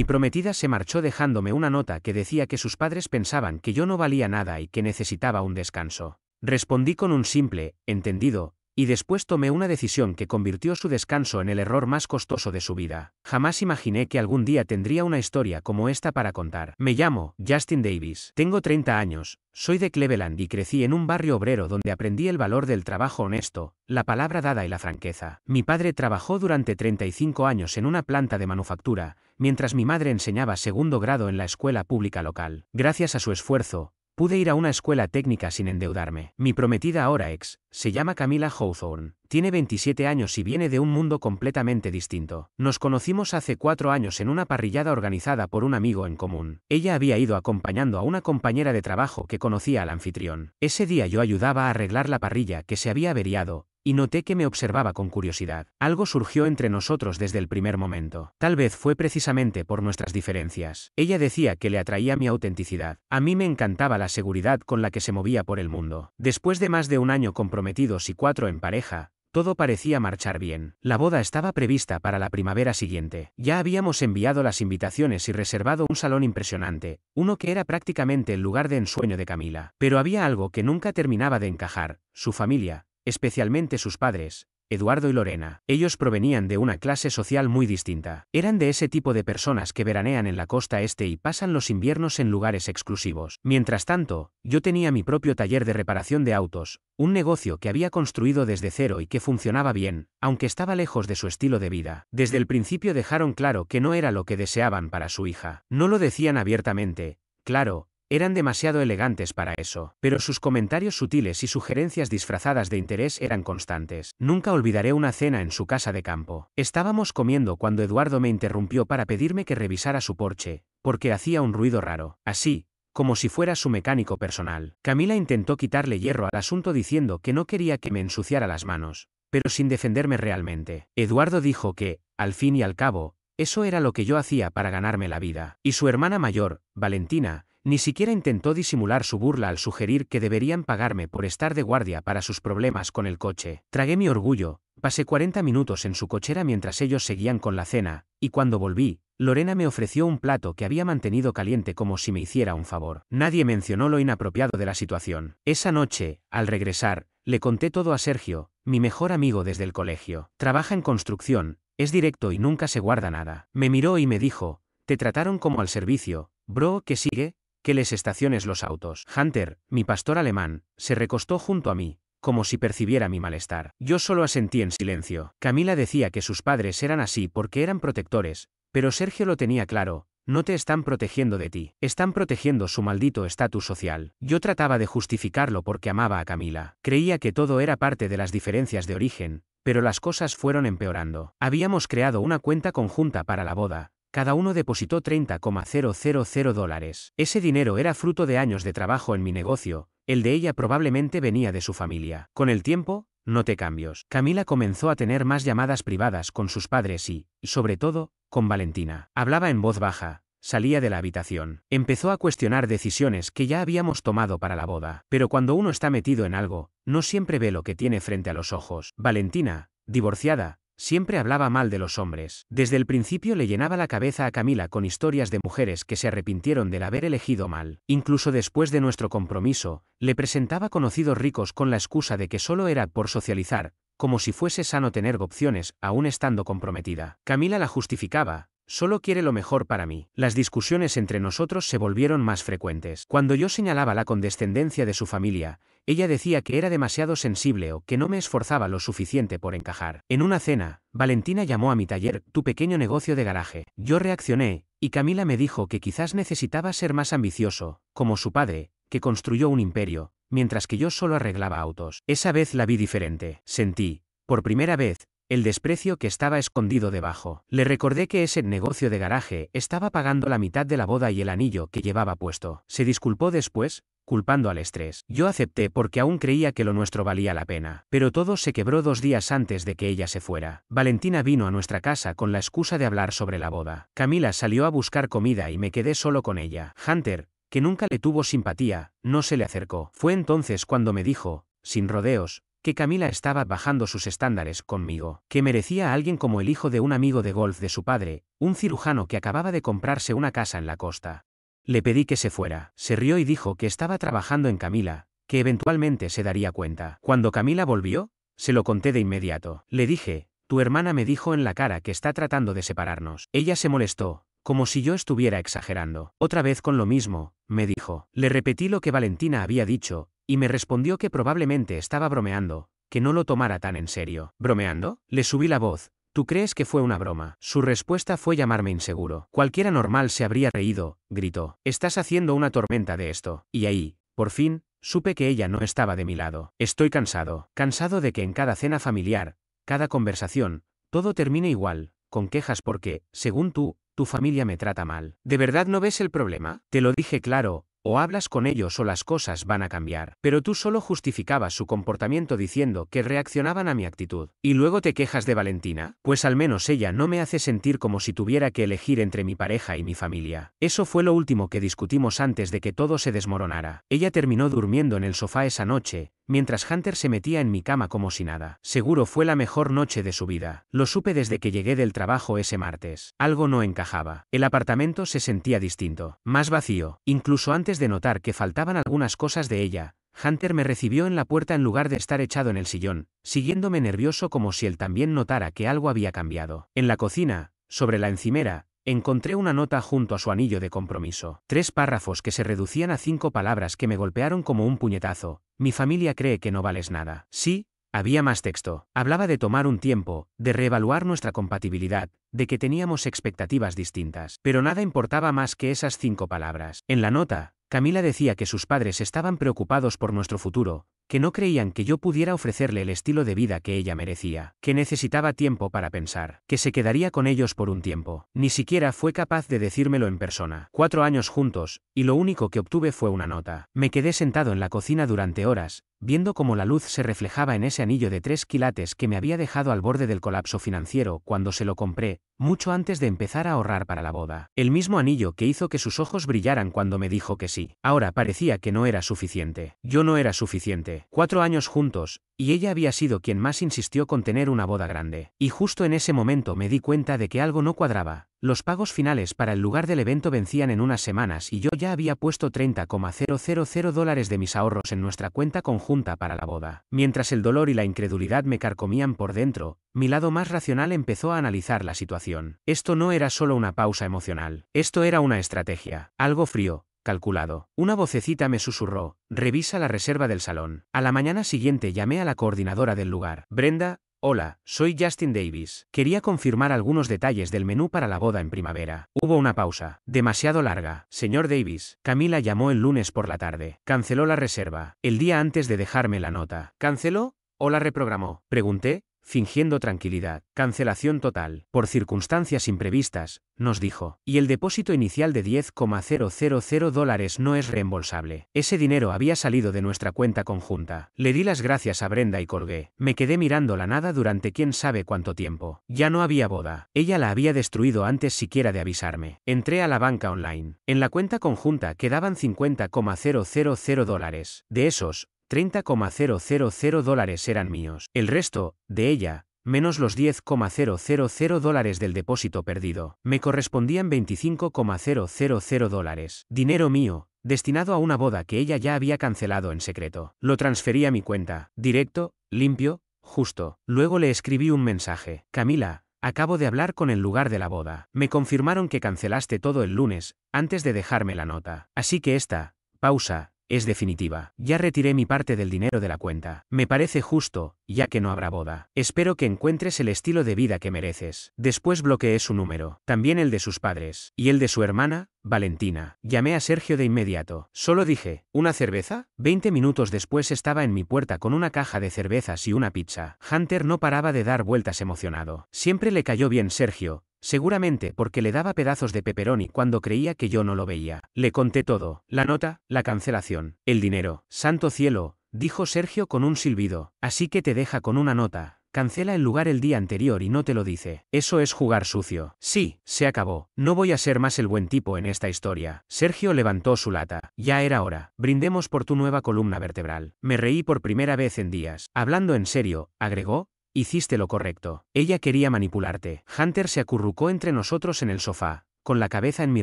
Mi prometida se marchó dejándome una nota que decía que sus padres pensaban que yo no valía nada y que necesitaba un descanso. Respondí con un simple, entendido, y después tomé una decisión que convirtió su descanso en el error más costoso de su vida. Jamás imaginé que algún día tendría una historia como esta para contar. Me llamo Justin Davis. Tengo 30 años, soy de Cleveland y crecí en un barrio obrero donde aprendí el valor del trabajo honesto, la palabra dada y la franqueza. Mi padre trabajó durante 35 años en una planta de manufactura, mientras mi madre enseñaba segundo grado en la escuela pública local. Gracias a su esfuerzo, pude ir a una escuela técnica sin endeudarme. Mi prometida ahora se llama Camila Hawthorne. Tiene 27 años y viene de un mundo completamente distinto. Nos conocimos hace 4 años en una parrillada organizada por un amigo en común. Ella había ido acompañando a una compañera de trabajo que conocía al anfitrión. Ese día yo ayudaba a arreglar la parrilla que se había averiado, y noté que me observaba con curiosidad. Algo surgió entre nosotros desde el primer momento. Tal vez fue precisamente por nuestras diferencias. Ella decía que le atraía mi autenticidad. A mí me encantaba la seguridad con la que se movía por el mundo. Después de más de un año comprometidos y 4 en pareja, todo parecía marchar bien. La boda estaba prevista para la primavera siguiente. Ya habíamos enviado las invitaciones y reservado un salón impresionante, uno que era prácticamente el lugar de ensueño de Camila. Pero había algo que nunca terminaba de encajar: su familia. Especialmente sus padres, Eduardo y Lorena. Ellos provenían de una clase social muy distinta. Eran de ese tipo de personas que veranean en la costa este y pasan los inviernos en lugares exclusivos. Mientras tanto, yo tenía mi propio taller de reparación de autos, un negocio que había construido desde cero y que funcionaba bien, aunque estaba lejos de su estilo de vida. Desde el principio dejaron claro que no era lo que deseaban para su hija. No lo decían abiertamente, claro. Eran demasiado elegantes para eso, pero sus comentarios sutiles y sugerencias disfrazadas de interés eran constantes. Nunca olvidaré una cena en su casa de campo. Estábamos comiendo cuando Eduardo me interrumpió para pedirme que revisara su porche, porque hacía un ruido raro, así, como si fuera su mecánico personal. Camila intentó quitarle hierro al asunto diciendo que no quería que me ensuciara las manos, pero sin defenderme realmente. Eduardo dijo que, al fin y al cabo, eso era lo que yo hacía para ganarme la vida. Y su hermana mayor, Valentina, ni siquiera intentó disimular su burla al sugerir que deberían pagarme por estar de guardia para sus problemas con el coche. Tragué mi orgullo, pasé 40 minutos en su cochera mientras ellos seguían con la cena, y cuando volví, Lorena me ofreció un plato que había mantenido caliente como si me hiciera un favor. Nadie mencionó lo inapropiado de la situación. Esa noche, al regresar, le conté todo a Sergio, mi mejor amigo desde el colegio. Trabaja en construcción, es directo y nunca se guarda nada. Me miró y me dijo: «Te trataron como al servicio, bro, ¿qué sigue? ¿Que les estaciones los autos?» Hunter, mi pastor alemán, se recostó junto a mí, como si percibiera mi malestar. Yo solo asentí en silencio. Camila decía que sus padres eran así porque eran protectores, pero Sergio lo tenía claro: no te están protegiendo de ti, están protegiendo su maldito estatus social. Yo trataba de justificarlo porque amaba a Camila. Creía que todo era parte de las diferencias de origen, pero las cosas fueron empeorando. Habíamos creado una cuenta conjunta para la boda. Cada uno depositó $30,000. Ese dinero era fruto de años de trabajo en mi negocio, el de ella probablemente venía de su familia. Con el tiempo, noté cambios. Camila comenzó a tener más llamadas privadas con sus padres y, sobre todo, con Valentina. Hablaba en voz baja, salía de la habitación. Empezó a cuestionar decisiones que ya habíamos tomado para la boda. Pero cuando uno está metido en algo, no siempre ve lo que tiene frente a los ojos. Valentina, divorciada, siempre hablaba mal de los hombres. Desde el principio le llenaba la cabeza a Camila con historias de mujeres que se arrepintieron del haber elegido mal. Incluso después de nuestro compromiso, le presentaba conocidos ricos con la excusa de que solo era por socializar, como si fuese sano tener opciones, aún estando comprometida. Camila la justificaba: solo quiere lo mejor para mí. Las discusiones entre nosotros se volvieron más frecuentes. Cuando yo señalaba la condescendencia de su familia, ella decía que era demasiado sensible o que no me esforzaba lo suficiente por encajar. En una cena, Valentina llamó a mi taller «tu pequeño negocio de garaje». Yo reaccioné, y Camila me dijo que quizás necesitaba ser más ambicioso, como su padre, que construyó un imperio, mientras que yo solo arreglaba autos. Esa vez la vi diferente. Sentí, por primera vez, el desprecio que estaba escondido debajo. Le recordé que ese negocio de garaje estaba pagando la mitad de la boda y el anillo que llevaba puesto. Se disculpó después, culpando al estrés. Yo acepté porque aún creía que lo nuestro valía la pena. Pero todo se quebró 2 días antes de que ella se fuera. Valentina vino a nuestra casa con la excusa de hablar sobre la boda. Camila salió a buscar comida y me quedé solo con ella. Hunter, que nunca le tuvo simpatía, no se le acercó. Fue entonces cuando me dijo, sin rodeos: que Camila estaba bajando sus estándares conmigo, que merecía a alguien como el hijo de un amigo de golf de su padre, un cirujano que acababa de comprarse una casa en la costa. Le pedí que se fuera. Se rió y dijo que estaba trabajando en Camila, que eventualmente se daría cuenta. Cuando Camila volvió, se lo conté de inmediato. Le dije, tu hermana me dijo en la cara que está tratando de separarnos. Ella se molestó, como si yo estuviera exagerando. Otra vez con lo mismo, me dijo. Le repetí lo que Valentina había dicho, y me respondió que probablemente estaba bromeando, que no lo tomara tan en serio. ¿Bromeando? Le subí la voz. ¿Tú crees que fue una broma? Su respuesta fue llamarme inseguro. Cualquiera normal se habría reído, gritó. Estás haciendo una tormenta de esto. Y ahí, por fin, supe que ella no estaba de mi lado. Estoy cansado. Cansado de que en cada cena familiar, cada conversación, todo termine igual, con quejas porque, según tú, tu familia me trata mal. ¿De verdad no ves el problema? Te lo dije claro. O hablas con ellos o las cosas van a cambiar. Pero tú solo justificabas su comportamiento diciendo que reaccionaban a mi actitud. ¿Y luego te quejas de Valentina? Pues al menos ella no me hace sentir como si tuviera que elegir entre mi pareja y mi familia. Eso fue lo último que discutimos antes de que todo se desmoronara. Ella terminó durmiendo en el sofá esa noche, mientras Hunter se metía en mi cama como si nada. Seguro fue la mejor noche de su vida. Lo supe desde que llegué del trabajo ese martes. Algo no encajaba. El apartamento se sentía distinto, más vacío. Incluso antes de notar que faltaban algunas cosas de ella, Hunter me recibió en la puerta en lugar de estar echado en el sillón, siguiéndome nervioso como si él también notara que algo había cambiado. En la cocina, sobre la encimera, encontré una nota junto a su anillo de compromiso. 3 párrafos que se reducían a 5 palabras que me golpearon como un puñetazo. Mi familia cree que no vales nada. Sí, había más texto. Hablaba de tomar un tiempo, de reevaluar nuestra compatibilidad, de que teníamos expectativas distintas. Pero nada importaba más que esas 5 palabras. En la nota, Camila decía que sus padres estaban preocupados por nuestro futuro, que no creían que yo pudiera ofrecerle el estilo de vida que ella merecía, que necesitaba tiempo para pensar, que se quedaría con ellos por un tiempo. Ni siquiera fue capaz de decírmelo en persona. 4 años juntos, y lo único que obtuve fue una nota. Me quedé sentado en la cocina durante horas, viendo cómo la luz se reflejaba en ese anillo de 3 quilates que me había dejado al borde del colapso financiero cuando se lo compré, mucho antes de empezar a ahorrar para la boda. El mismo anillo que hizo que sus ojos brillaran cuando me dijo que sí. Ahora parecía que no era suficiente. Yo no era suficiente. 4 años juntos, y ella había sido quien más insistió con tener una boda grande. Y justo en ese momento me di cuenta de que algo no cuadraba. Los pagos finales para el lugar del evento vencían en unas semanas y yo ya había puesto $30,000 de mis ahorros en nuestra cuenta conjunta para la boda. Mientras el dolor y la incredulidad me carcomían por dentro, mi lado más racional empezó a analizar la situación. Esto no era solo una pausa emocional. Esto era una estrategia. Algo frío, calculado. Una vocecita me susurró, revisa la reserva del salón. A la mañana siguiente llamé a la coordinadora del lugar. Brenda, hola, soy Justin Davis. Quería confirmar algunos detalles del menú para la boda en primavera. Hubo una pausa, demasiado larga. Señor Davis, Camila llamó el lunes por la tarde. Canceló la reserva, el día antes de dejarme la nota. ¿Canceló o la reprogramó? Pregunté, fingiendo tranquilidad. Cancelación total, por circunstancias imprevistas, nos dijo. Y el depósito inicial de $10,000 no es reembolsable. Ese dinero había salido de nuestra cuenta conjunta. Le di las gracias a Brenda y colgué. Me quedé mirando la nada durante quién sabe cuánto tiempo. Ya no había boda. Ella la había destruido antes siquiera de avisarme. Entré a la banca online. En la cuenta conjunta quedaban $50,000. De esos, $30,000 eran míos. El resto, de ella, menos los $10,000 del depósito perdido, me correspondían $25,000. Dinero mío, destinado a una boda que ella ya había cancelado en secreto. Lo transferí a mi cuenta, directo, limpio, justo. Luego le escribí un mensaje. Camila, acabo de hablar con el lugar de la boda. Me confirmaron que cancelaste todo el lunes, antes de dejarme la nota. Así que esta pausa es definitiva. Ya retiré mi parte del dinero de la cuenta. Me parece justo, ya que no habrá boda. Espero que encuentres el estilo de vida que mereces. Después bloqueé su número, también el de sus padres, y el de su hermana, Valentina. Llamé a Sergio de inmediato. Solo dije, ¿una cerveza? 20 minutos después estaba en mi puerta con una caja de cervezas y una pizza. Hunter no paraba de dar vueltas emocionado. Siempre le cayó bien Sergio, seguramente porque le daba pedazos de pepperoni cuando creía que yo no lo veía. Le conté todo, la nota, la cancelación, el dinero. Santo cielo, dijo Sergio con un silbido. Así que te deja con una nota, cancela el lugar el día anterior y no te lo dice. Eso es jugar sucio. Sí, se acabó. No voy a ser más el buen tipo en esta historia. Sergio levantó su lata. Ya era hora. Brindemos por tu nueva columna vertebral. Me reí por primera vez en días. Hablando en serio, agregó, hiciste lo correcto. Ella quería manipularte. Hunter se acurrucó entre nosotros en el sofá, con la cabeza en mi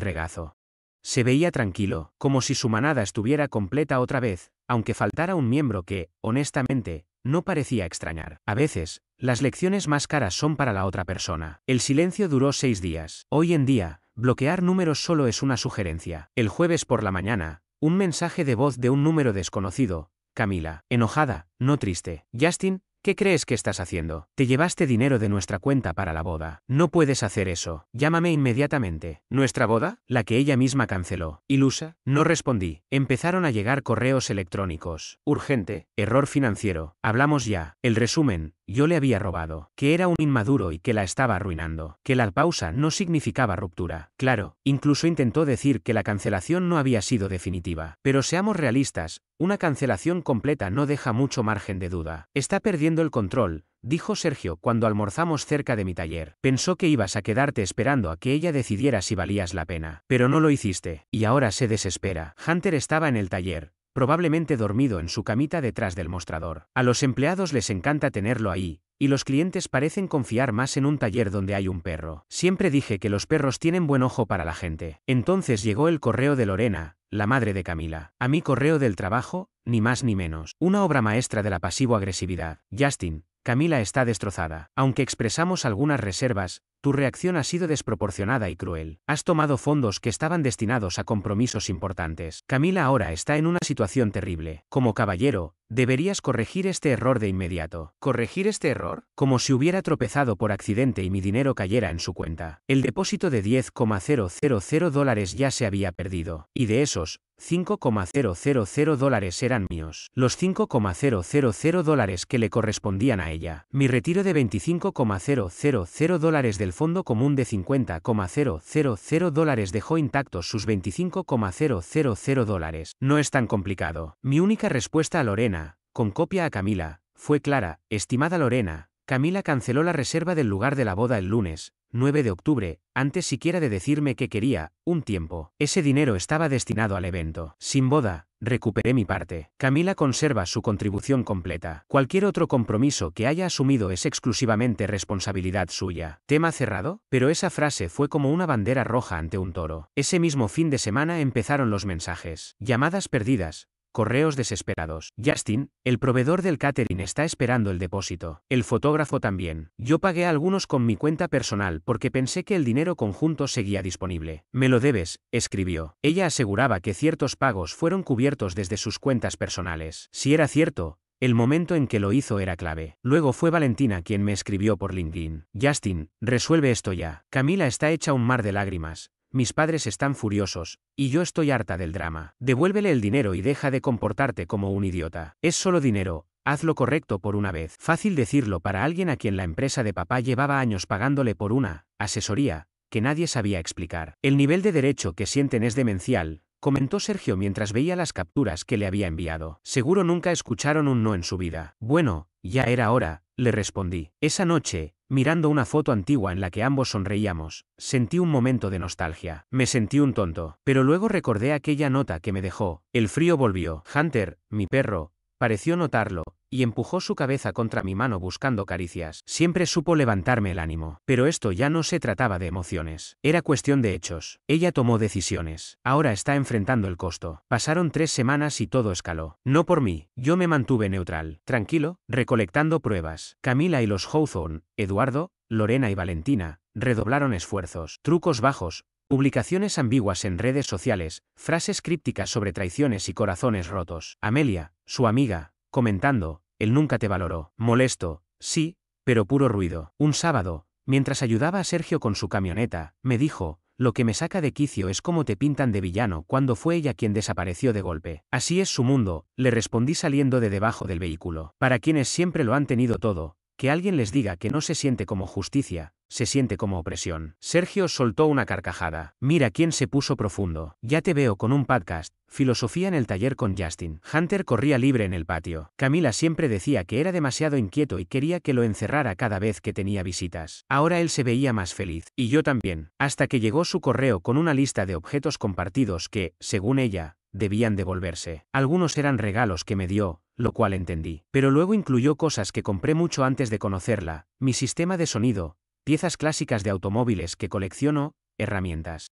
regazo. Se veía tranquilo, como si su manada estuviera completa otra vez, aunque faltara un miembro que, honestamente, no parecía extrañar. A veces, las lecciones más caras son para la otra persona. El silencio duró 6 días. Hoy en día, bloquear números solo es una sugerencia. El jueves por la mañana, un mensaje de voz de un número desconocido. Camila, enojada, no triste. Justin, ¿qué crees que estás haciendo? Te llevaste dinero de nuestra cuenta para la boda. No puedes hacer eso. Llámame inmediatamente. ¿Nuestra boda? La que ella misma canceló. ¿Ilusa? No respondí. Empezaron a llegar correos electrónicos. Urgente. Error financiero. Hablamos ya. El resumen. Yo le había robado. Que era un inmaduro y que la estaba arruinando. Que la pausa no significaba ruptura. Claro, incluso intentó decir que la cancelación no había sido definitiva. Pero seamos realistas, una cancelación completa no deja mucho margen de duda. Está perdiendo el control, dijo Sergio cuando almorzamos cerca de mi taller. Pensó que ibas a quedarte esperando a que ella decidiera si valías la pena. Pero no lo hiciste. Y ahora se desespera. Hunter estaba en el taller, probablemente dormido en su camita detrás del mostrador. A los empleados les encanta tenerlo ahí, y los clientes parecen confiar más en un taller donde hay un perro. Siempre dije que los perros tienen buen ojo para la gente. Entonces llegó el correo de Lorena, la madre de Camila. A mi correo del trabajo, ni más ni menos. Una obra maestra de la pasivo-agresividad. Justin, Camila está destrozada. Aunque expresamos algunas reservas, tu reacción ha sido desproporcionada y cruel. Has tomado fondos que estaban destinados a compromisos importantes. Camila ahora está en una situación terrible. Como caballero, deberías corregir este error de inmediato. ¿Corregir este error? Como si hubiera tropezado por accidente y mi dinero cayera en su cuenta. El depósito de $10,000 ya se había perdido. Y de esos, $5,000 eran míos. Los $5,000 que le correspondían a ella. Mi retiro de $25,000 del fondo común de $50,000 dejó intactos sus $25,000. No es tan complicado. Mi única respuesta a Lorena, con copia a Camila, fue clara. Estimada Lorena, Camila canceló la reserva del lugar de la boda el lunes, 9 de octubre, antes siquiera de decirme que quería un tiempo. Ese dinero estaba destinado al evento. Sin boda, recuperé mi parte. Camila conserva su contribución completa. Cualquier otro compromiso que haya asumido es exclusivamente responsabilidad suya. ¿Tema cerrado? Pero esa frase fue como una bandera roja ante un toro. Ese mismo fin de semana empezaron los mensajes. Llamadas perdidas. Correos desesperados. Justin, el proveedor del catering está esperando el depósito. El fotógrafo también. Yo pagué a algunos con mi cuenta personal porque pensé que el dinero conjunto seguía disponible. Me lo debes, escribió. Ella aseguraba que ciertos pagos fueron cubiertos desde sus cuentas personales. Si era cierto, el momento en que lo hizo era clave. Luego fue Valentina quien me escribió por LinkedIn. Justin, resuelve esto ya. Camila está hecha un mar de lágrimas. Mis padres están furiosos, y yo estoy harta del drama. Devuélvele el dinero y deja de comportarte como un idiota. Es solo dinero, haz lo correcto por una vez. Fácil decirlo para alguien a quien la empresa de papá llevaba años pagándole por una asesoría que nadie sabía explicar. El nivel de derecho que sienten es demencial, comentó Sergio mientras veía las capturas que le había enviado. Seguro nunca escucharon un no en su vida. Bueno, ya era hora, le respondí. Esa noche, mirando una foto antigua en la que ambos sonreíamos, sentí un momento de nostalgia. Me sentí un tonto, pero luego recordé aquella nota que me dejó. El frío volvió. Hunter, mi perro, pareció notarlo, y empujó su cabeza contra mi mano buscando caricias. Siempre supo levantarme el ánimo. Pero esto ya no se trataba de emociones. Era cuestión de hechos. Ella tomó decisiones. Ahora está enfrentando el costo. Pasaron 3 semanas y todo escaló. No por mí. Yo me mantuve neutral. Tranquilo, recolectando pruebas. Camila y los Hawthorne, Eduardo, Lorena y Valentina, redoblaron esfuerzos. Trucos bajos, publicaciones ambiguas en redes sociales, frases crípticas sobre traiciones y corazones rotos. Amelia, su amiga, comentando, él nunca te valoró. Molesto, sí, pero puro ruido. Un sábado, mientras ayudaba a Sergio con su camioneta, me dijo, lo que me saca de quicio es cómo te pintan de villano cuando fue ella quien desapareció de golpe. Así es su mundo, le respondí saliendo de debajo del vehículo. Para quienes siempre lo han tenido todo, que alguien les diga que no se siente como justicia, se siente como opresión. Sergio soltó una carcajada. Mira quién se puso profundo. Ya te veo con un podcast. Filosofía en el taller con Justin. Hunter corría libre en el patio. Camila siempre decía que era demasiado inquieto y quería que lo encerrara cada vez que tenía visitas. Ahora él se veía más feliz. Y yo también. Hasta que llegó su correo con una lista de objetos compartidos que, según ella, debían devolverse. Algunos eran regalos que me dio, lo cual entendí. Pero luego incluyó cosas que compré mucho antes de conocerla, mi sistema de sonido, piezas clásicas de automóviles que colecciono, herramientas.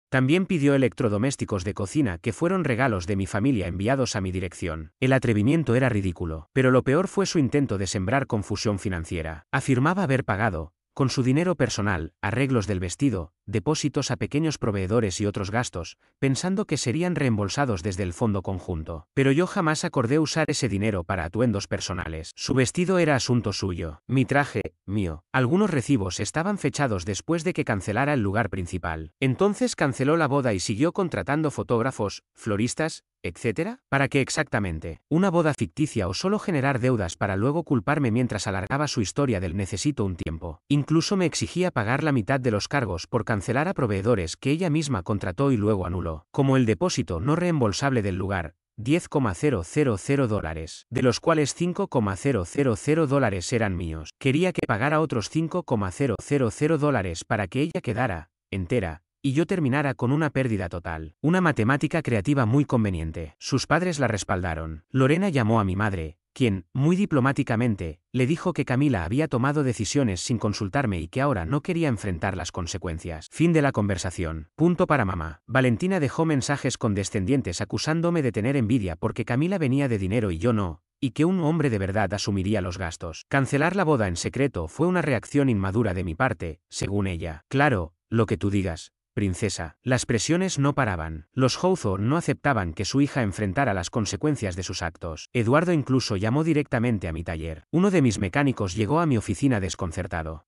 También pidió electrodomésticos de cocina que fueron regalos de mi familia enviados a mi dirección. El atrevimiento era ridículo, pero lo peor fue su intento de sembrar confusión financiera. Afirmaba haber pagado, con su dinero personal, arreglos del vestido, depósitos a pequeños proveedores y otros gastos, pensando que serían reembolsados desde el fondo conjunto. Pero yo jamás acordé usar ese dinero para atuendos personales. Su vestido era asunto suyo. Mi traje, mío. Algunos recibos estaban fechados después de que cancelara el lugar principal. Entonces canceló la boda y siguió contratando fotógrafos, floristas, etc. ¿Para qué exactamente? ¿Una boda ficticia o solo generar deudas para luego culparme mientras alargaba su historia del necesito un tiempo? Incluso me exigía pagar la mitad de los cargos por cancelar a proveedores que ella misma contrató y luego anuló, como el depósito no reembolsable del lugar, $10,000, de los cuales $5,000 eran míos. Quería que pagara otros $5,000 para que ella quedara entera y yo terminara con una pérdida total. Una matemática creativa muy conveniente. Sus padres la respaldaron. Lorena llamó a mi madre, quien, muy diplomáticamente, le dijo que Camila había tomado decisiones sin consultarme y que ahora no quería enfrentar las consecuencias. Fin de la conversación. Punto para mamá. Valentina dejó mensajes condescendientes acusándome de tener envidia porque Camila venía de dinero y yo no, y que un hombre de verdad asumiría los gastos. Cancelar la boda en secreto fue una reacción inmadura de mi parte, según ella. Claro, lo que tú digas, princesa. Las presiones no paraban. Los Hawthorne no aceptaban que su hija enfrentara las consecuencias de sus actos. Eduardo incluso llamó directamente a mi taller. Uno de mis mecánicos llegó a mi oficina desconcertado.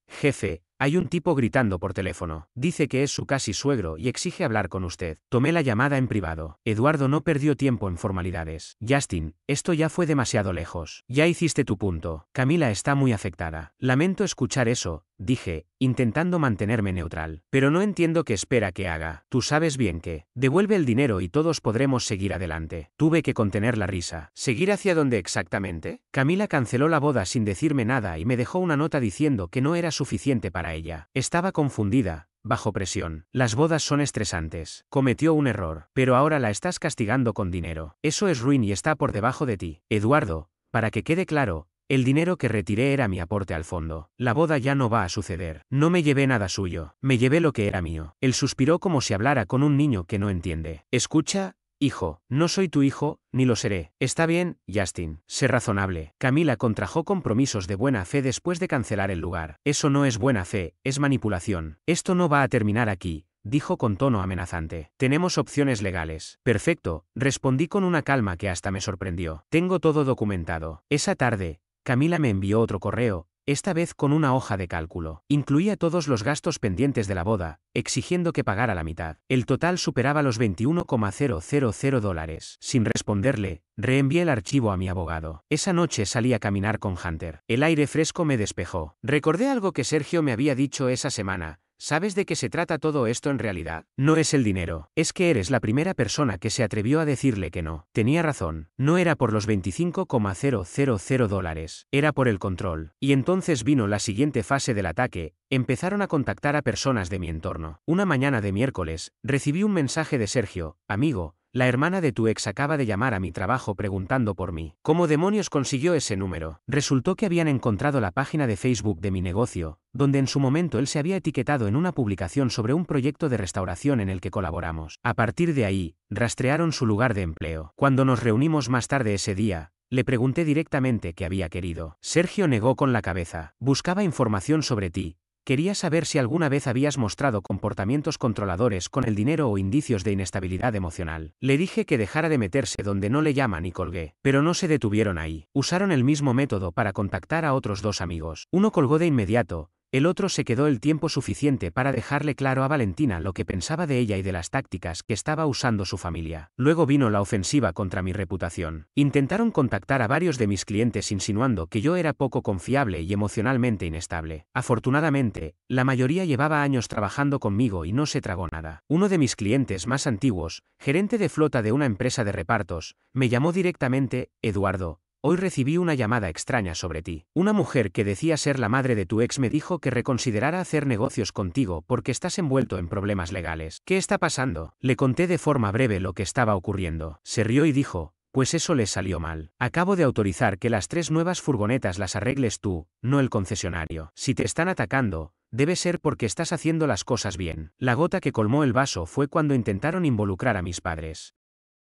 Jefe, hay un tipo gritando por teléfono. Dice que es su casi suegro y exige hablar con usted. Tomé la llamada en privado. Eduardo no perdió tiempo en formalidades. Justin, esto ya fue demasiado lejos. Ya hiciste tu punto. Camila está muy afectada. Lamento escuchar eso, dije, intentando mantenerme neutral. Pero no entiendo qué espera que haga. Tú sabes bien que. Devuelve el dinero y todos podremos seguir adelante. Tuve que contener la risa. ¿Seguir hacia dónde exactamente? Camila canceló la boda sin decirme nada y me dejó una nota diciendo que no era suficiente para ella. Estaba confundida, bajo presión. Las bodas son estresantes. Cometió un error, pero ahora la estás castigando con dinero. Eso es ruin y está por debajo de ti. Eduardo, para que quede claro, el dinero que retiré era mi aporte al fondo. La boda ya no va a suceder. No me llevé nada suyo. Me llevé lo que era mío. Él suspiró como si hablara con un niño que no entiende. Escucha, hijo, no soy tu hijo, ni lo seré. Está bien, Justin. Sé razonable. Camila contrajo compromisos de buena fe después de cancelar el lugar. Eso no es buena fe, es manipulación. Esto no va a terminar aquí, dijo con tono amenazante. Tenemos opciones legales. Perfecto, respondí con una calma que hasta me sorprendió. Tengo todo documentado. Esa tarde, Camila me envió otro correo, esta vez con una hoja de cálculo. Incluía todos los gastos pendientes de la boda, exigiendo que pagara la mitad. El total superaba los $21,000. Sin responderle, reenvié el archivo a mi abogado. Esa noche salí a caminar con Hunter. El aire fresco me despejó. Recordé algo que Sergio me había dicho esa semana. ¿Sabes de qué se trata todo esto en realidad? No es el dinero. Es que eres la primera persona que se atrevió a decirle que no. Tenía razón. No era por los $25,000. Era por el control. Y entonces vino la siguiente fase del ataque. Empezaron a contactar a personas de mi entorno. Una mañana de miércoles, recibí un mensaje de Sergio, amigo. La hermana de tu ex acaba de llamar a mi trabajo preguntando por mí. ¿Cómo demonios consiguió ese número? Resultó que habían encontrado la página de Facebook de mi negocio, donde en su momento él se había etiquetado en una publicación sobre un proyecto de restauración en el que colaboramos. A partir de ahí, rastrearon su lugar de empleo. Cuando nos reunimos más tarde ese día, le pregunté directamente qué había querido. Sergio negó con la cabeza. Buscaba información sobre ti. Quería saber si alguna vez habías mostrado comportamientos controladores con el dinero o indicios de inestabilidad emocional. Le dije que dejara de meterse donde no le llaman y colgué. Pero no se detuvieron ahí. Usaron el mismo método para contactar a otros dos amigos. Uno colgó de inmediato, El otro se quedó el tiempo suficiente para dejarle claro a Valentina lo que pensaba de ella y de las tácticas que estaba usando su familia. Luego vino la ofensiva contra mi reputación. Intentaron contactar a varios de mis clientes insinuando que yo era poco confiable y emocionalmente inestable. Afortunadamente, la mayoría llevaba años trabajando conmigo y no se tragó nada. Uno de mis clientes más antiguos, gerente de flota de una empresa de repartos, me llamó directamente: Eduardo, hoy recibí una llamada extraña sobre ti. Una mujer que decía ser la madre de tu ex me dijo que reconsiderara hacer negocios contigo porque estás envuelto en problemas legales. ¿Qué está pasando? Le conté de forma breve lo que estaba ocurriendo. Se rió y dijo: pues eso les salió mal. Acabo de autorizar que las 3 nuevas furgonetas las arregles tú, no el concesionario. Si te están atacando, debe ser porque estás haciendo las cosas bien. La gota que colmó el vaso fue cuando intentaron involucrar a mis padres.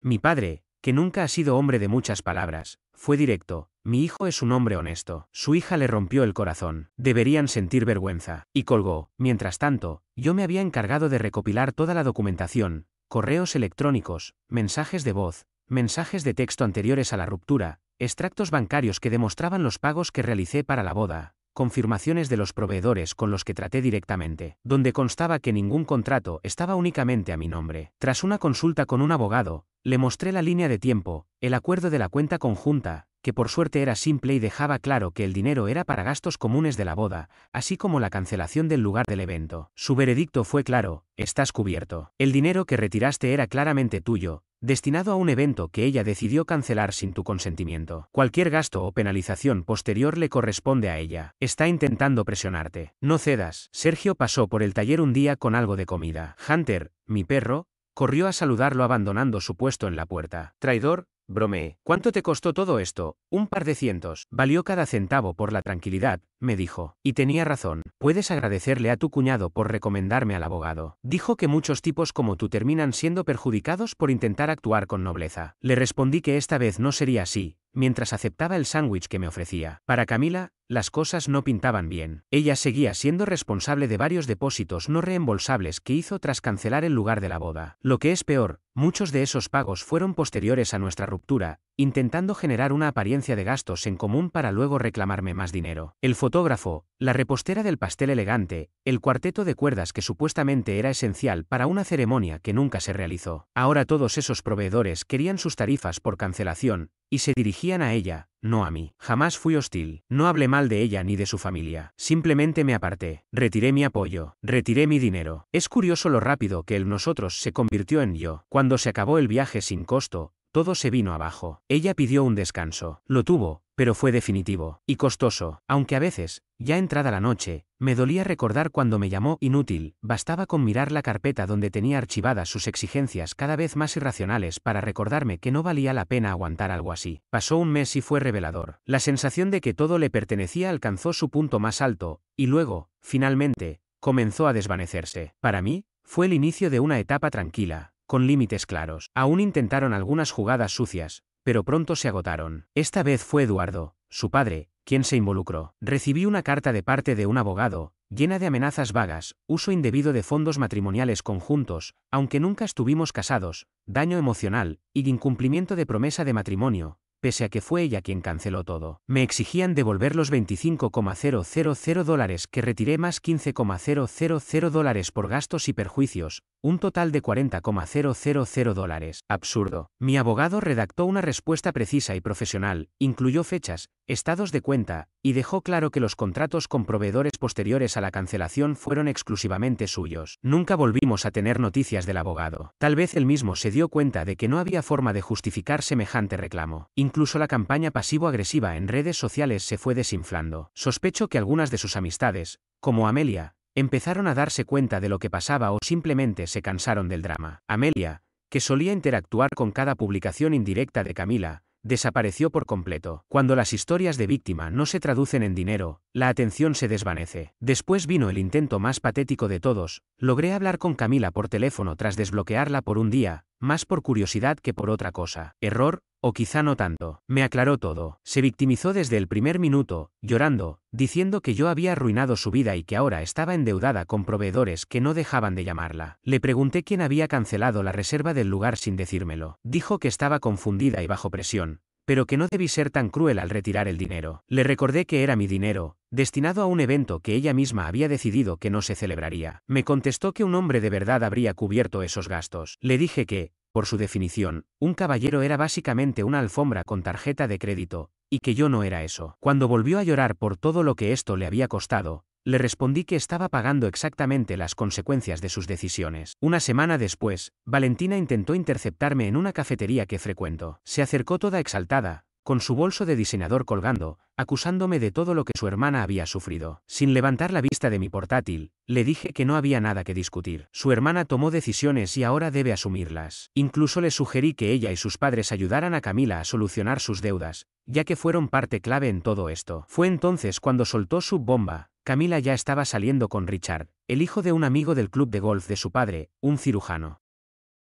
Mi padre, que nunca ha sido hombre de muchas palabras, fue directo: mi hijo es un hombre honesto. Su hija le rompió el corazón. Deberían sentir vergüenza. Y colgó. Mientras tanto, yo me había encargado de recopilar toda la documentación, correos electrónicos, mensajes de voz, mensajes de texto anteriores a la ruptura, extractos bancarios que demostraban los pagos que realicé para la boda, confirmaciones de los proveedores con los que traté directamente, donde constaba que ningún contrato estaba únicamente a mi nombre. Tras una consulta con un abogado, le mostré la línea de tiempo, el acuerdo de la cuenta conjunta, que por suerte era simple y dejaba claro que el dinero era para gastos comunes de la boda, así como la cancelación del lugar del evento. Su veredicto fue claro: estás cubierto. El dinero que retiraste era claramente tuyo, destinado a un evento que ella decidió cancelar sin tu consentimiento. Cualquier gasto o penalización posterior le corresponde a ella. Está intentando presionarte. No cedas. Sergio pasó por el taller un día con algo de comida. Hunter, mi perro, corrió a saludarlo abandonando su puesto en la puerta. Traidor, bromeé. ¿Cuánto te costó todo esto? Un par de cientos. Valió cada centavo por la tranquilidad, me dijo. Y tenía razón. Puedes agradecerle a tu cuñado por recomendarme al abogado. Dijo que muchos tipos como tú terminan siendo perjudicados por intentar actuar con nobleza. Le respondí que esta vez no sería así, mientras aceptaba el sándwich que me ofrecía. Para Camila, las cosas no pintaban bien. Ella seguía siendo responsable de varios depósitos no reembolsables que hizo tras cancelar el lugar de la boda. Lo que es peor, muchos de esos pagos fueron posteriores a nuestra ruptura, intentando generar una apariencia de gastos en común para luego reclamarme más dinero. El fotógrafo, la repostera del pastel elegante, el cuarteto de cuerdas que supuestamente era esencial para una ceremonia que nunca se realizó. Ahora todos esos proveedores querían sus tarifas por cancelación, y se dirigían a ella, no a mí. Jamás fui hostil. No hablé mal de ella ni de su familia. Simplemente me aparté. Retiré mi apoyo. Retiré mi dinero. Es curioso lo rápido que el nosotros se convirtió en yo. Cuando se acabó el viaje sin costo, todo se vino abajo. Ella pidió un descanso. Lo tuvo, pero fue definitivo. Y costoso. Aunque a veces, ya entrada la noche, me dolía recordar cuando me llamó inútil. Bastaba con mirar la carpeta donde tenía archivadas sus exigencias cada vez más irracionales para recordarme que no valía la pena aguantar algo así. Pasó un mes y fue revelador. La sensación de que todo le pertenecía alcanzó su punto más alto, y luego, finalmente, comenzó a desvanecerse. Para mí, fue el inicio de una etapa tranquila, con límites claros. Aún intentaron algunas jugadas sucias, pero pronto se agotaron. Esta vez fue Eduardo, su padre, quien se involucró. Recibí una carta de parte de un abogado, llena de amenazas vagas, uso indebido de fondos matrimoniales conjuntos, aunque nunca estuvimos casados, daño emocional, y incumplimiento de promesa de matrimonio, pese a que fue ella quien canceló todo. Me exigían devolver los $25,000 que retiré más $15,000 por gastos y perjuicios, un total de $40,000. Absurdo. Mi abogado redactó una respuesta precisa y profesional, incluyó fechas, estados de cuenta, y dejó claro que los contratos con proveedores posteriores a la cancelación fueron exclusivamente suyos. Nunca volvimos a tener noticias del abogado. Tal vez él mismo se dio cuenta de que no había forma de justificar semejante reclamo. Incluso la campaña pasivo-agresiva en redes sociales se fue desinflando. Sospecho que algunas de sus amistades, como Amelia, empezaron a darse cuenta de lo que pasaba o simplemente se cansaron del drama. Amelia, que solía interactuar con cada publicación indirecta de Camila, desapareció por completo. Cuando las historias de víctima no se traducen en dinero, la atención se desvanece. Después vino el intento más patético de todos. Logré hablar con Camila por teléfono tras desbloquearla por un día, más por curiosidad que por otra cosa. Error, o quizá no tanto. Me aclaró todo. Se victimizó desde el primer minuto, llorando, diciendo que yo había arruinado su vida y que ahora estaba endeudada con proveedores que no dejaban de llamarla. Le pregunté quién había cancelado la reserva del lugar sin decírmelo. Dijo que estaba confundida y bajo presión, pero que no debí ser tan cruel al retirar el dinero. Le recordé que era mi dinero, destinado a un evento que ella misma había decidido que no se celebraría. Me contestó que un hombre de verdad habría cubierto esos gastos. Le dije que, por su definición, un caballero era básicamente una alfombra con tarjeta de crédito, y que yo no era eso. Cuando volvió a llorar por todo lo que esto le había costado, le respondí que estaba pagando exactamente las consecuencias de sus decisiones. Una semana después, Valentina intentó interceptarme en una cafetería que frecuento. Se acercó toda exaltada, con su bolso de diseñador colgando, acusándome de todo lo que su hermana había sufrido. Sin levantar la vista de mi portátil, le dije que no había nada que discutir. Su hermana tomó decisiones y ahora debe asumirlas. Incluso le sugerí que ella y sus padres ayudaran a Camila a solucionar sus deudas, ya que fueron parte clave en todo esto. Fue entonces cuando soltó su bomba. Camila ya estaba saliendo con Richard, el hijo de un amigo del club de golf de su padre, un cirujano.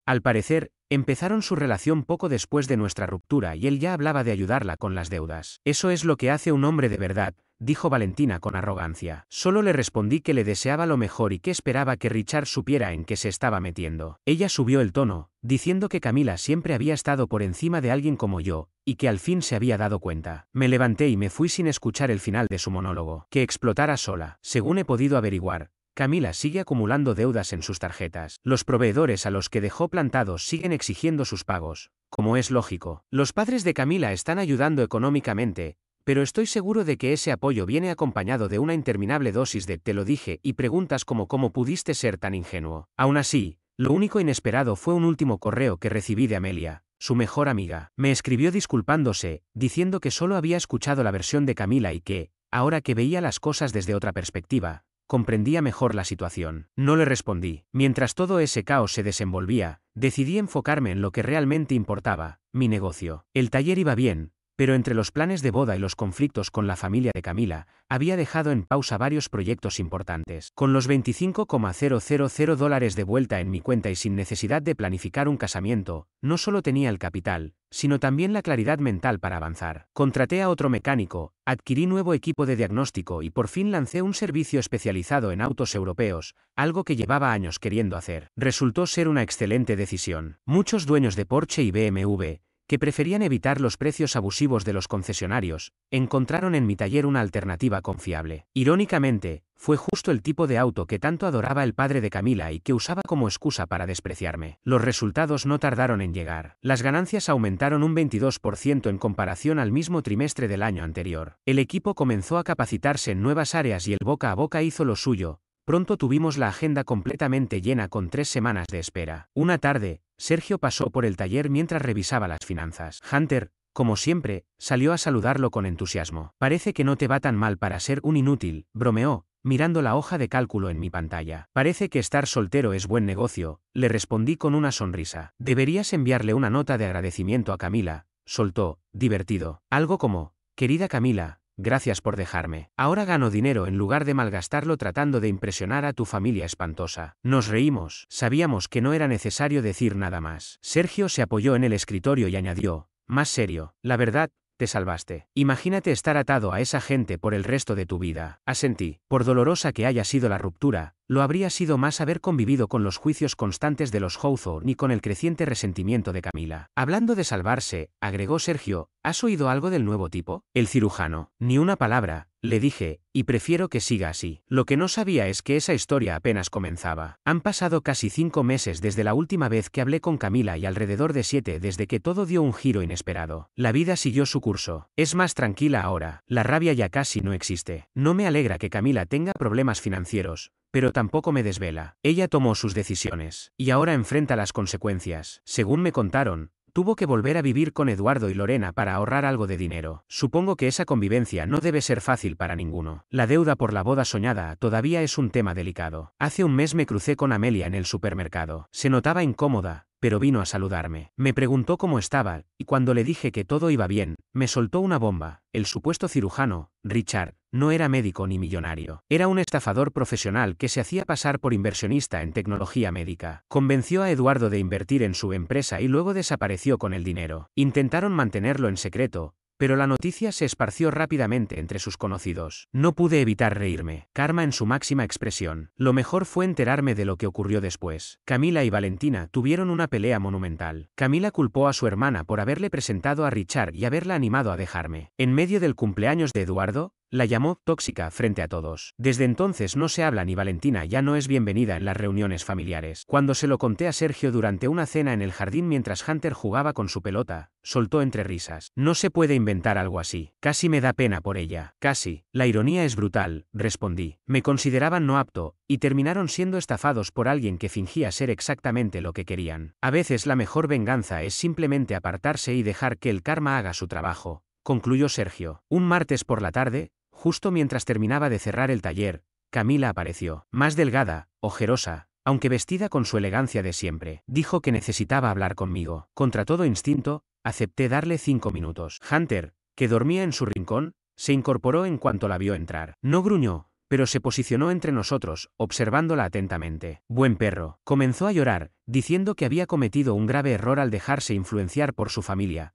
Al parecer, empezaron su relación poco después de nuestra ruptura y él ya hablaba de ayudarla con las deudas. Eso es lo que hace un hombre de verdad, dijo Valentina con arrogancia. Solo le respondí que le deseaba lo mejor y que esperaba que Richard supiera en qué se estaba metiendo. Ella subió el tono, diciendo que Camila siempre había estado por encima de alguien como yo, y que al fin se había dado cuenta. Me levanté y me fui sin escuchar el final de su monólogo. Que explotara sola. Según he podido averiguar, Camila sigue acumulando deudas en sus tarjetas. Los proveedores a los que dejó plantados siguen exigiendo sus pagos. Como es lógico, los padres de Camila están ayudando económicamente, pero estoy seguro de que ese apoyo viene acompañado de una interminable dosis de "te lo dije" y preguntas como "¿cómo pudiste ser tan ingenuo?". Aún así, lo único inesperado fue un último correo que recibí de Amelia, su mejor amiga. Me escribió disculpándose, diciendo que solo había escuchado la versión de Camila y que, ahora que veía las cosas desde otra perspectiva, comprendía mejor la situación. No le respondí. Mientras todo ese caos se desenvolvía, decidí enfocarme en lo que realmente importaba, mi negocio. El taller iba bien, pero entre los planes de boda y los conflictos con la familia de Camila, había dejado en pausa varios proyectos importantes. Con los $25,000 de vuelta en mi cuenta y sin necesidad de planificar un casamiento, no solo tenía el capital, sino también la claridad mental para avanzar. Contraté a otro mecánico, adquirí nuevo equipo de diagnóstico y por fin lancé un servicio especializado en autos europeos, algo que llevaba años queriendo hacer. Resultó ser una excelente decisión. Muchos dueños de Porsche y BMW, que preferían evitar los precios abusivos de los concesionarios, encontraron en mi taller una alternativa confiable. Irónicamente, fue justo el tipo de auto que tanto adoraba el padre de Camila y que usaba como excusa para despreciarme. Los resultados no tardaron en llegar. Las ganancias aumentaron un 22% en comparación al mismo trimestre del año anterior. El equipo comenzó a capacitarse en nuevas áreas y el boca a boca hizo lo suyo. Pronto tuvimos la agenda completamente llena con 3 semanas de espera. Una tarde, Sergio pasó por el taller mientras revisaba las finanzas. Hunter, como siempre, salió a saludarlo con entusiasmo. Parece que no te va tan mal para ser un inútil, bromeó, mirando la hoja de cálculo en mi pantalla. Parece que estar soltero es buen negocio, le respondí con una sonrisa. Deberías enviarle una nota de agradecimiento a Camila, soltó, divertido. Algo como, querida Camila, gracias por dejarme. Ahora gano dinero en lugar de malgastarlo tratando de impresionar a tu familia espantosa. Nos reímos. Sabíamos que no era necesario decir nada más. Sergio se apoyó en el escritorio y añadió, más serio, la verdad, te salvaste. Imagínate estar atado a esa gente por el resto de tu vida. Asentí. Por dolorosa que haya sido la ruptura, lo habría sido más haber convivido con los juicios constantes de los Hawthorne y con el creciente resentimiento de Camila. Hablando de salvarse, agregó Sergio, ¿has oído algo del nuevo tipo? El cirujano. Ni una palabra, le dije, y prefiero que siga así. Lo que no sabía es que esa historia apenas comenzaba. Han pasado casi 5 meses desde la última vez que hablé con Camila y alrededor de 7 desde que todo dio un giro inesperado. La vida siguió su curso. Es más tranquila ahora. La rabia ya casi no existe. No me alegra que Camila tenga problemas financieros, pero tampoco me desvela. Ella tomó sus decisiones, y ahora enfrenta las consecuencias. Según me contaron, tuvo que volver a vivir con Eduardo y Lorena para ahorrar algo de dinero. Supongo que esa convivencia no debe ser fácil para ninguno. La deuda por la boda soñada todavía es un tema delicado. Hace un mes me crucé con Amelia en el supermercado. Se notaba incómoda, pero vino a saludarme. Me preguntó cómo estaba, y cuando le dije que todo iba bien, me soltó una bomba. El supuesto cirujano, Richard, no era médico ni millonario. Era un estafador profesional que se hacía pasar por inversionista en tecnología médica. Convenció a Eduardo de invertir en su empresa y luego desapareció con el dinero. Intentaron mantenerlo en secreto, pero la noticia se esparció rápidamente entre sus conocidos. No pude evitar reírme. Karma en su máxima expresión. Lo mejor fue enterarme de lo que ocurrió después. Camila y Valentina tuvieron una pelea monumental. Camila culpó a su hermana por haberle presentado a Richard y haberla animado a dejarme. En medio del cumpleaños de Eduardo, la llamó tóxica frente a todos. Desde entonces no se hablan y Valentina ya no es bienvenida en las reuniones familiares. Cuando se lo conté a Sergio durante una cena en el jardín mientras Hunter jugaba con su pelota, soltó entre risas. No se puede inventar algo así. Casi me da pena por ella. Casi. La ironía es brutal, respondí. Me consideraban no apto, y terminaron siendo estafados por alguien que fingía ser exactamente lo que querían. A veces la mejor venganza es simplemente apartarse y dejar que el karma haga su trabajo, concluyó Sergio. Un martes por la tarde, justo mientras terminaba de cerrar el taller, Camila apareció, más delgada, ojerosa, aunque vestida con su elegancia de siempre. Dijo que necesitaba hablar conmigo. Contra todo instinto, acepté darle 5 minutos. Hunter, que dormía en su rincón, se incorporó en cuanto la vio entrar. No gruñó, pero se posicionó entre nosotros, observándola atentamente. Buen perro. Comenzó a llorar, diciendo que había cometido un grave error al dejarse influenciar por su familia,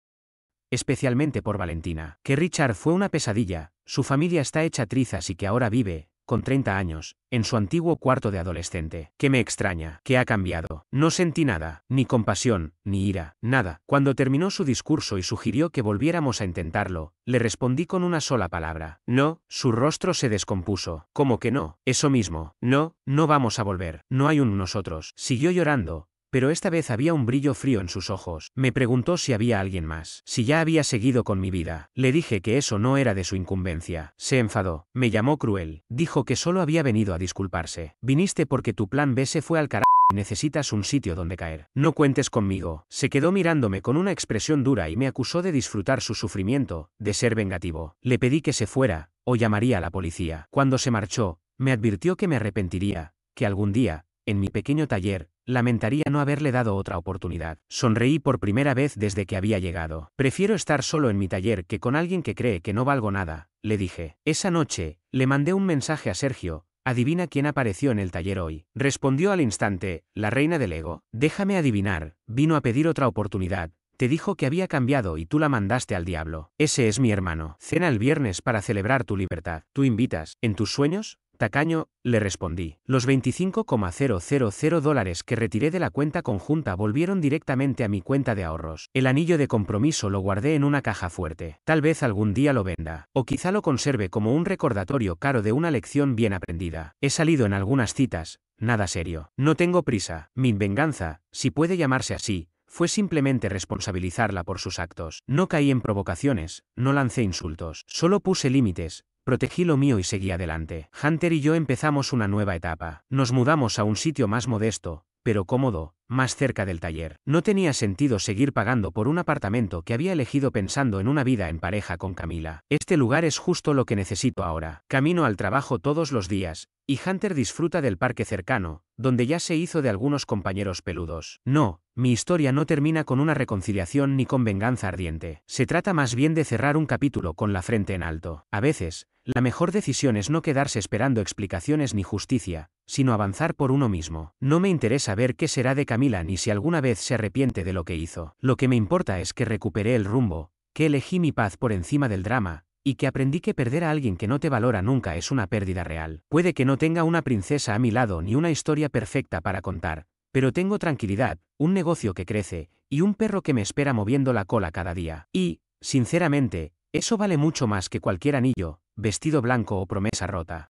especialmente por Valentina. Que Richard fue una pesadilla, su familia está hecha trizas y que ahora vive, con 30 años, en su antiguo cuarto de adolescente. Que me extraña, que ha cambiado. No sentí nada, ni compasión, ni ira, nada. Cuando terminó su discurso y sugirió que volviéramos a intentarlo, le respondí con una sola palabra. No, su rostro se descompuso. ¿Cómo que no? Eso mismo. No, no vamos a volver. No hay un nosotros. Siguió llorando, pero esta vez había un brillo frío en sus ojos. Me preguntó si había alguien más, si ya había seguido con mi vida. Le dije que eso no era de su incumbencia. Se enfadó, me llamó cruel, dijo que solo había venido a disculparse. Viniste porque tu plan B se fue al carajo y necesitas un sitio donde caer. No cuentes conmigo. Se quedó mirándome con una expresión dura y me acusó de disfrutar su sufrimiento, de ser vengativo. Le pedí que se fuera, o llamaría a la policía. Cuando se marchó, me advirtió que me arrepentiría, que algún día, en mi pequeño taller, lamentaría no haberle dado otra oportunidad. Sonreí por primera vez desde que había llegado. Prefiero estar solo en mi taller que con alguien que cree que no valgo nada, le dije. Esa noche, le mandé un mensaje a Sergio. Adivina quién apareció en el taller hoy. Respondió al instante, la reina del ego. Déjame adivinar, vino a pedir otra oportunidad. Te dijo que había cambiado y tú la mandaste al diablo. Ese es mi hermano. Cena el viernes para celebrar tu libertad. ¿Tú invitas? ¿En tus sueños? Tacaño, le respondí. Los $25,000 que retiré de la cuenta conjunta volvieron directamente a mi cuenta de ahorros. El anillo de compromiso lo guardé en una caja fuerte. Tal vez algún día lo venda. O quizá lo conserve como un recordatorio caro de una lección bien aprendida. He salido en algunas citas, nada serio. No tengo prisa. Mi venganza, si puede llamarse así, fue simplemente responsabilizarla por sus actos. No caí en provocaciones, no lancé insultos. Solo puse límites. Protegí lo mío y seguí adelante. Hunter y yo empezamos una nueva etapa. Nos mudamos a un sitio más modesto, pero cómodo, más cerca del taller. No tenía sentido seguir pagando por un apartamento que había elegido pensando en una vida en pareja con Camila. Este lugar es justo lo que necesito ahora. Camino al trabajo todos los días, y Hunter disfruta del parque cercano, donde ya se hizo de algunos compañeros peludos. No, mi historia no termina con una reconciliación ni con venganza ardiente. Se trata más bien de cerrar un capítulo con la frente en alto. A veces, la mejor decisión es no quedarse esperando explicaciones ni justicia, sino avanzar por uno mismo. No me interesa ver qué será de Camila ni si alguna vez se arrepiente de lo que hizo. Lo que me importa es que recuperé el rumbo, que elegí mi paz por encima del drama, y que aprendí que perder a alguien que no te valora nunca es una pérdida real. Puede que no tenga una princesa a mi lado ni una historia perfecta para contar, pero tengo tranquilidad, un negocio que crece, y un perro que me espera moviendo la cola cada día. Y, sinceramente, eso vale mucho más que cualquier anillo, vestido blanco o promesa rota.